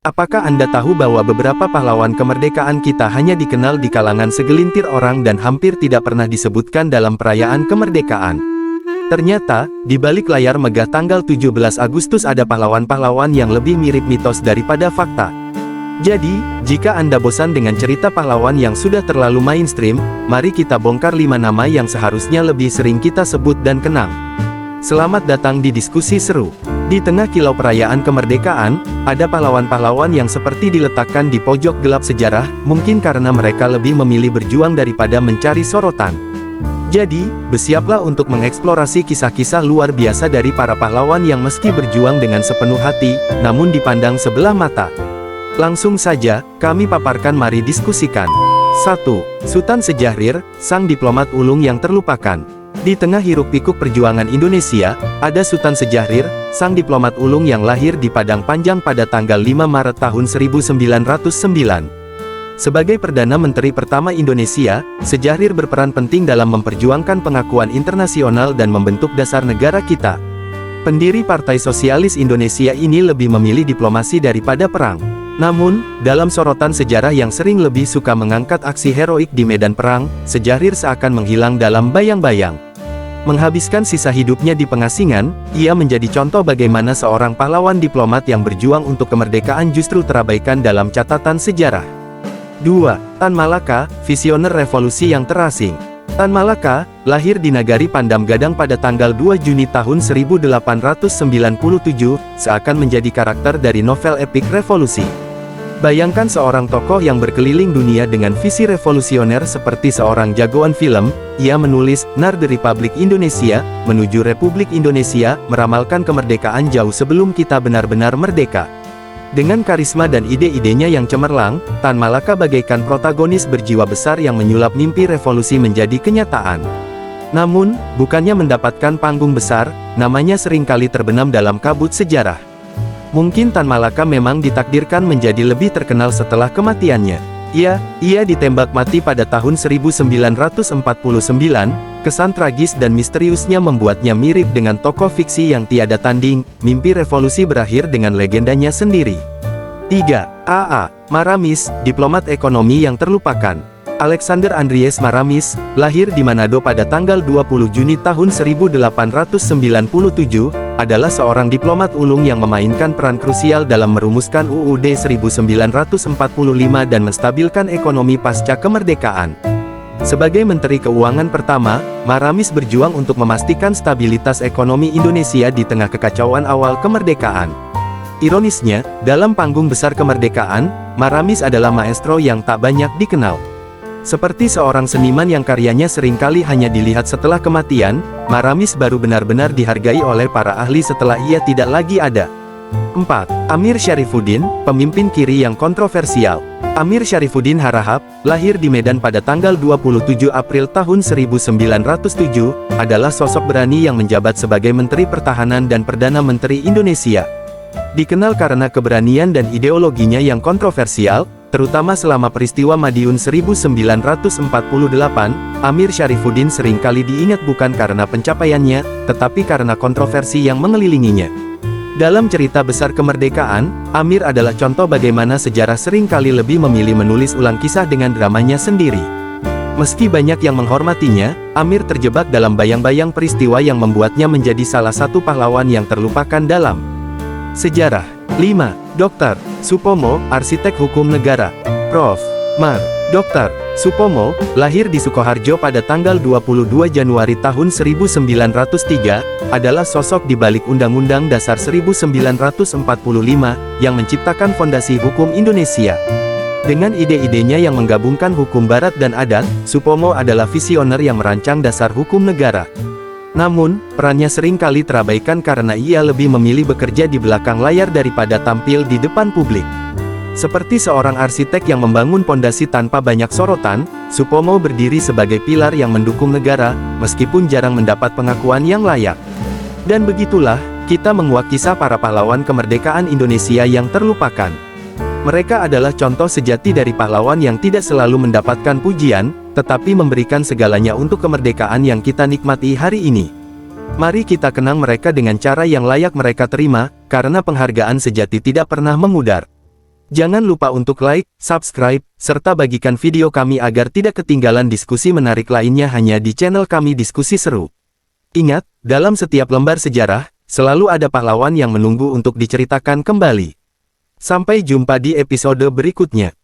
Apakah Anda tahu bahwa beberapa pahlawan kemerdekaan kita hanya dikenal di kalangan segelintir orang dan hampir tidak pernah disebutkan dalam perayaan kemerdekaan? Ternyata, di balik layar megah tanggal 17 Agustus ada pahlawan-pahlawan yang lebih mirip mitos daripada fakta. Jadi, jika Anda bosan dengan cerita pahlawan yang sudah terlalu mainstream, mari kita bongkar 5 nama yang seharusnya lebih sering kita sebut dan kenang. Selamat datang di diskusi seru. Di tengah kilau perayaan kemerdekaan, ada pahlawan-pahlawan yang seperti diletakkan di pojok gelap sejarah, mungkin karena mereka lebih memilih berjuang daripada mencari sorotan. Jadi, bersiaplah untuk mengeksplorasi kisah-kisah luar biasa dari para pahlawan yang meski berjuang dengan sepenuh hati, namun dipandang sebelah mata. Langsung saja, kami paparkan, mari diskusikan. 1. Sultan Syahrir, sang diplomat ulung yang terlupakan. Di tengah hiruk-pikuk perjuangan Indonesia, ada Sultan Syahrir, sang diplomat ulung yang lahir di Padang Panjang pada tanggal 5 Maret tahun 1909. Sebagai Perdana Menteri pertama Indonesia, Syahrir berperan penting dalam memperjuangkan pengakuan internasional dan membentuk dasar negara kita. Pendiri Partai Sosialis Indonesia ini lebih memilih diplomasi daripada perang. Namun, dalam sorotan sejarah yang sering lebih suka mengangkat aksi heroik di medan perang, Syahrir seakan menghilang dalam bayang-bayang. Menghabiskan sisa hidupnya di pengasingan, ia menjadi contoh bagaimana seorang pahlawan diplomat yang berjuang untuk kemerdekaan justru terabaikan dalam catatan sejarah. 2. Tan Malaka, visioner revolusi yang terasing. Tan Malaka, lahir di Nagari Pandam Gadang pada tanggal 2 Juni tahun 1897, seakan menjadi karakter dari novel epik revolusi. Bayangkan seorang tokoh yang berkeliling dunia dengan visi revolusioner seperti seorang jagoan film. Ia menulis Nar the Republik Indonesia, menuju Republik Indonesia, meramalkan kemerdekaan jauh sebelum kita benar-benar merdeka. Dengan karisma dan ide-idenya yang cemerlang, Tan Malaka bagaikan protagonis berjiwa besar yang menyulap mimpi revolusi menjadi kenyataan. Namun, bukannya mendapatkan panggung besar, namanya seringkali terbenam dalam kabut sejarah. Mungkin Tan Malaka memang ditakdirkan menjadi lebih terkenal setelah kematiannya. Ia ditembak mati pada tahun 1949, kesan tragis dan misteriusnya membuatnya mirip dengan tokoh fiksi yang tiada tanding. Mimpi revolusi berakhir dengan legendanya sendiri. 3. A.A. Maramis, diplomat ekonomi yang terlupakan. Alexander Andries Maramis, lahir di Manado pada tanggal 20 Juni tahun 1897, adalah seorang diplomat ulung yang memainkan peran krusial dalam merumuskan UUD 1945 dan menstabilkan ekonomi pasca kemerdekaan. Sebagai Menteri Keuangan pertama, Maramis berjuang untuk memastikan stabilitas ekonomi Indonesia di tengah kekacauan awal kemerdekaan. Ironisnya, dalam panggung besar kemerdekaan, Maramis adalah maestro yang tak banyak dikenal. Seperti seorang seniman yang karyanya seringkali hanya dilihat setelah kematian, Maramis baru benar-benar dihargai oleh para ahli setelah ia tidak lagi ada. 4. Amir Syarifuddin, pemimpin kiri yang kontroversial. Amir Syarifuddin Harahap, lahir di Medan pada tanggal 27 April tahun 1907, adalah sosok berani yang menjabat sebagai Menteri Pertahanan dan Perdana Menteri Indonesia. Dikenal karena keberanian dan ideologinya yang kontroversial, terutama selama peristiwa Madiun 1948, Amir Syarifuddin seringkali diingat bukan karena pencapaiannya, tetapi karena kontroversi yang mengelilinginya. Dalam cerita besar kemerdekaan, Amir adalah contoh bagaimana sejarah seringkali lebih memilih menulis ulang kisah dengan dramanya sendiri. Meski banyak yang menghormatinya, Amir terjebak dalam bayang-bayang peristiwa yang membuatnya menjadi salah satu pahlawan yang terlupakan dalam sejarah. 5. Dr. Supomo, arsitek hukum negara. Prof. Mar. Dr. Supomo, lahir di Sukoharjo pada tanggal 22 Januari tahun 1903, adalah sosok di balik Undang-Undang Dasar 1945, yang menciptakan fondasi hukum Indonesia. Dengan ide-idenya yang menggabungkan hukum barat dan adat, Supomo adalah visioner yang merancang dasar hukum negara. Namun, perannya seringkali terabaikan karena ia lebih memilih bekerja di belakang layar daripada tampil di depan publik. Seperti seorang arsitek yang membangun pondasi tanpa banyak sorotan, Supomo berdiri sebagai pilar yang mendukung negara, meskipun jarang mendapat pengakuan yang layak. Dan begitulah, kita menguak kisah para pahlawan kemerdekaan Indonesia yang terlupakan. Mereka adalah contoh sejati dari pahlawan yang tidak selalu mendapatkan pujian, tetapi memberikan segalanya untuk kemerdekaan yang kita nikmati hari ini. Mari kita kenang mereka dengan cara yang layak mereka terima, karena penghargaan sejati tidak pernah memudar. Jangan lupa untuk like, subscribe, serta bagikan video kami agar tidak ketinggalan diskusi menarik lainnya hanya di channel kami Diskusi Seru. Ingat, dalam setiap lembar sejarah, selalu ada pahlawan yang menunggu untuk diceritakan kembali. Sampai jumpa di episode berikutnya.